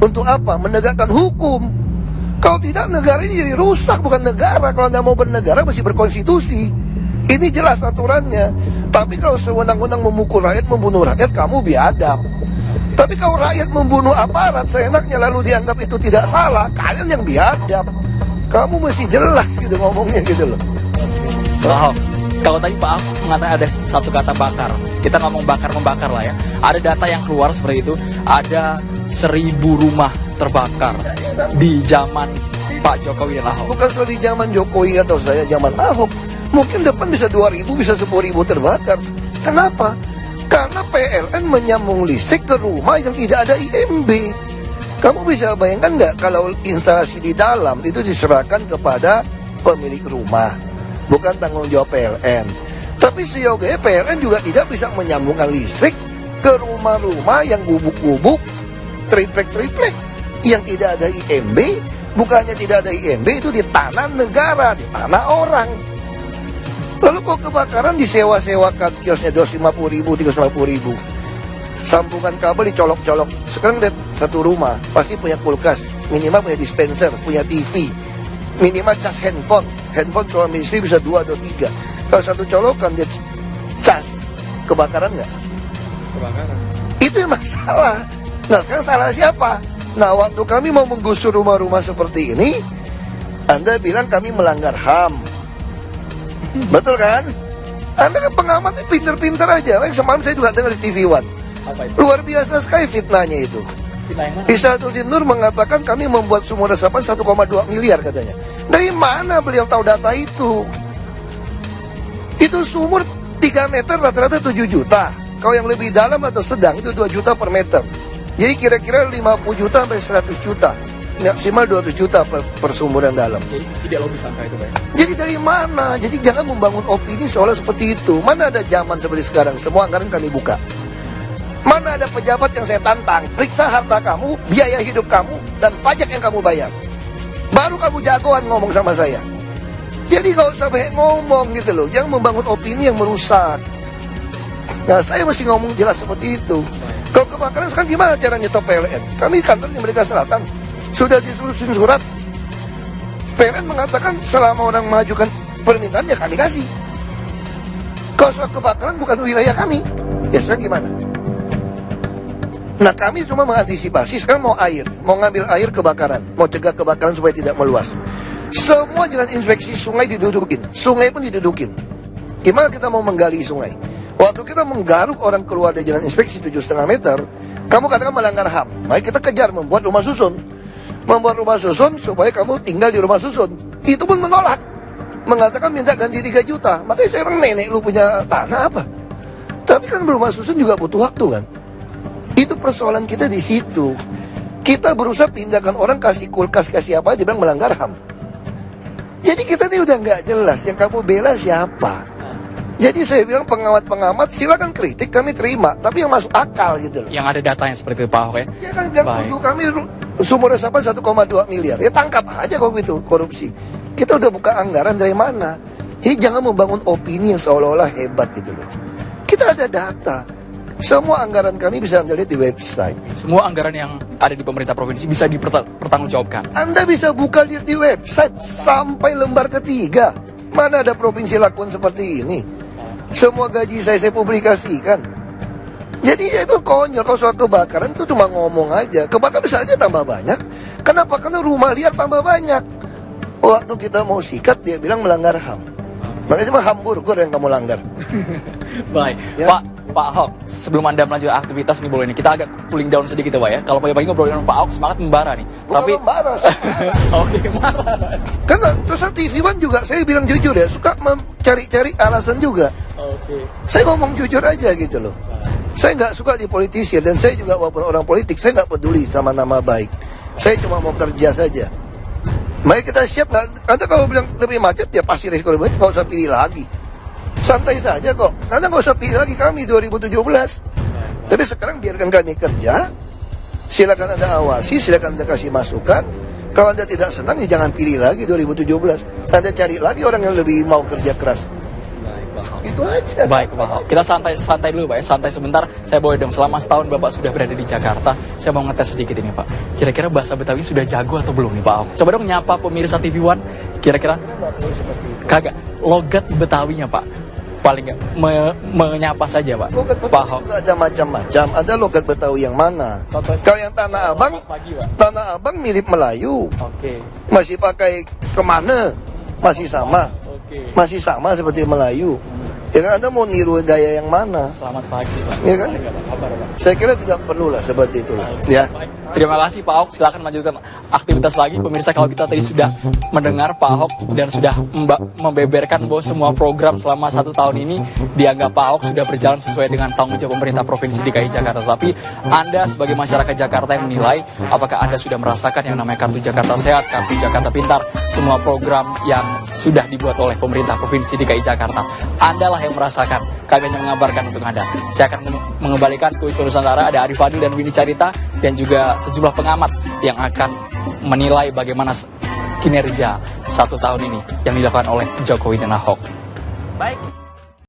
Untuk apa? Menegakkan hukum. Kalau tidak, negara ini jadi rusak, bukan negara. Kalau Anda mau bernegara, mesti berkonstitusi. Ini jelas aturannya. Tapi kalau sewenang-wenang memukul rakyat, membunuh rakyat, kamu biadab. Tapi kalau rakyat membunuh aparat seenaknya lalu dianggap itu tidak salah, kalian yang biadab. Kamu mesti jelas gitu ngomongnya gitu loh. Wow. Kalau tadi Pak Ahok mengatakan ada satu kata bakar, kita ngomong bakar-membakar lah ya. Ada data yang keluar seperti itu, ada 1.000 rumah terbakar di zaman Pak Jokowi dan Ahok. Bukan soal di zaman Jokowi atau saya, zaman Ahok. Mungkin depan bisa 2.000, bisa 10.000 terbakar. Kenapa? Karena PLN menyambung listrik ke rumah yang tidak ada IMB. Kamu bisa bayangkan nggak kalau instalasi di dalam itu diserahkan kepada pemilik rumah, bukan tanggung jawab PLN. Tapi seyogianya PLN juga tidak bisa menyambungkan listrik ke rumah-rumah yang gubuk-gubuk, triplek-triplek, yang tidak ada IMB. Bukannya tidak ada IMB, itu di tanah negara, di tanah orang. Lalu kok kebakaran disewa-sewakan kiosnya 250.000, 350.000. Sambungan kabel dicolok-colok. Sekarang lihat satu rumah pasti punya kulkas, minimal punya dispenser, punya TV, minimal cas handphone. Handphone suami istri bisa 2 atau 3. Kalau satu colokan dia cas, kebakaran nggak? Kebakaran. Itu yang masalah. Nah sekarang salah siapa? Nah waktu kami mau menggusur rumah-rumah seperti ini, Anda bilang kami melanggar HAM. Betul kan? Anda kan pengamatnya pinter-pinter aja. Semalam saya juga dengar di TV One. Apa itu? Luar biasa sekali fitnahnya itu. Fitnah yang mana? Isaduddin Nur mengatakan kami membuat sumur resapan 1,2 miliar katanya. Dari mana beliau tahu data itu? Itu sumur 3 meter rata-rata 7 juta. Kalau yang lebih dalam atau sedang itu 2 juta per meter. Jadi kira-kira 50 juta sampai 100 juta. Maksimal 200 juta per sumur yang dalam. Jadi tidak logis angka itu Pak. Jadi dari mana? Jadi jangan membangun opini seolah seperti itu. Mana ada zaman seperti sekarang, semua anggaran kami buka. Mana ada pejabat yang saya tantang, periksa harta kamu, biaya hidup kamu, dan pajak yang kamu bayar. Baru kamu jagoan ngomong sama saya. Jadi gak usah banyak ngomong gitu loh. Jangan membangun opini yang merusak. Nah saya mesti ngomong jelas seperti itu. Kalau kebakaran sekarang gimana cara nyetop PLN? Kami kantor di Merdeka Selatan sudah disusun surat. PLN mengatakan selama orang mengajukan permintaan ya kami kasih. Kalau soal kebakaran bukan wilayah kami, ya sekarang gimana? Nah kami cuma mengantisipasi. Sekarang mau air, mau ngambil air kebakaran, mau cegah kebakaran supaya tidak meluas. Semua jalan inspeksi sungai didudukin, sungai pun didudukin. Gimana kita mau menggali sungai? Waktu kita menggaruk orang keluar dari jalan inspeksi 7,5 meter, kamu katakan melanggar HAM. Maka kita kejar membuat rumah susun. Membuat rumah susun supaya kamu tinggal di rumah susun. Itu pun menolak, mengatakan minta ganti 3 juta. Makanya saya bilang, nenek lu punya tanah apa? Tapi kan rumah susun juga butuh waktu kan. Itu persoalan kita di situ. Kita berusaha pindahkan orang, kasih kulkas, kasih apa aja, bilang melanggar HAM. Jadi kita ini udah nggak jelas. Yang kamu bela siapa? Jadi saya bilang pengamat-pengamat silakan kritik, kami terima, tapi yang masuk akal gitu loh. Yang ada datanya seperti itu Pak Ahok ya. Ya kan bilang dulu kami sumur resapan 1,2 miliar. Ya tangkap aja kalau gitu korupsi. Kita udah buka anggaran dari mana? Jadi jangan membangun opini yang seolah-olah hebat gitu loh. Kita ada data. Semua anggaran kami bisa Anda lihat di website. Semua anggaran yang ada di pemerintah provinsi bisa dipertanggungjawabkan. Anda bisa buka lihat di website sampai lembar ketiga. Mana ada provinsi lakukan seperti ini? Semua gaji saya publikasikan. Jadi ya itu konyol. Kalau soal kebakaran itu cuma ngomong aja. Kebakaran bisa aja tambah banyak. Kenapa? Karena rumah liar tambah banyak. Waktu kita mau sikat dia bilang melanggar HAM. Makanya cuma hamburger yang kamu langgar. Baik, Ya. Pak Ahok, sebelum Anda melanjutkan aktivitas nih boleh nih, kita agak cooling down sedikit ya Pak ya. Kalau pagi-pagi ngobrol dengan Pak Ahok semangat membara nih. Bukan membara. Oke, marah. Karena terus TV One juga saya bilang jujur ya, suka mencari-cari alasan juga. Oke. Saya ngomong jujur aja gitu loh. Saya nggak suka di politisi, dan saya juga walaupun orang politik, saya nggak peduli sama nama baik. Saya cuma mau kerja saja. Mari kita siap nggak? Nanti kalau bilang lebih macet ya pasti resiko lebih macet, nggak usah pilih lagi. Santai saja kok. Nanti nggak usah pilih lagi kami 2017. Tapi sekarang biarkan kami kerja. Silakan Anda awasi, silakan Anda kasih masukan. Kalau Anda tidak senang ya jangan pilih lagi 2017. Anda cari lagi orang yang lebih mau kerja keras. Baik, Pak Ahok. itu aja. Baik Pak Ahok, kita santai dulu Pak ya, santai sebentar. Saya boleh dong, selama setahun Bapak sudah berada di Jakarta, saya mau ngetes sedikit ini Pak. Kira-kira bahasa Betawi sudah jago atau belum nih Pak Ahok? Coba dong nyapa pemirsa TV One, kira-kira Nggak perlu seperti itu. kagak logat Betawinya Pak, paling nggak menyapa saja Pak. Logat Pak Betawi Ahok. juga ada macam-macam. Ada logat Betawi yang mana? Contoh- Kalau yang Tanah Abang, Pagi Pak. Tanah Abang mirip Melayu. Oke, Masih pakai kemana? Masih sama. oke. Masih sama seperti Melayu. Ya kan, Anda mau niru gaya yang mana? Selamat pagi Pak. Iya kan? Ada nggak, Pak? Kabar Pak. Saya kira tidak perlu lah seperti itulah. Ya. Baik. Terima kasih Pak Ahok, silakan lanjutkan aktivitas lagi. Pemirsa, kalau kita tadi sudah mendengar Pak Ahok dan sudah membeberkan bahwa semua program selama 1 tahun ini dianggap Pak Ahok sudah berjalan sesuai dengan tanggung jawab pemerintah Provinsi DKI Jakarta. Tapi Anda sebagai masyarakat Jakarta yang menilai apakah Anda sudah merasakan yang namanya Kartu Jakarta Sehat, Kartu Jakarta Pintar, semua program yang sudah dibuat oleh pemerintah Provinsi DKI Jakarta. Anda lah yang merasakan, kami hanya mengabarkan untuk Anda. Saya akan mengembalikan kuis Nusantara, ada Arif Fadil dan Winnie Carita, dan juga sejumlah pengamat yang akan menilai bagaimana kinerja 1 tahun ini yang dilakukan oleh Jokowi dan Ahok. Baik.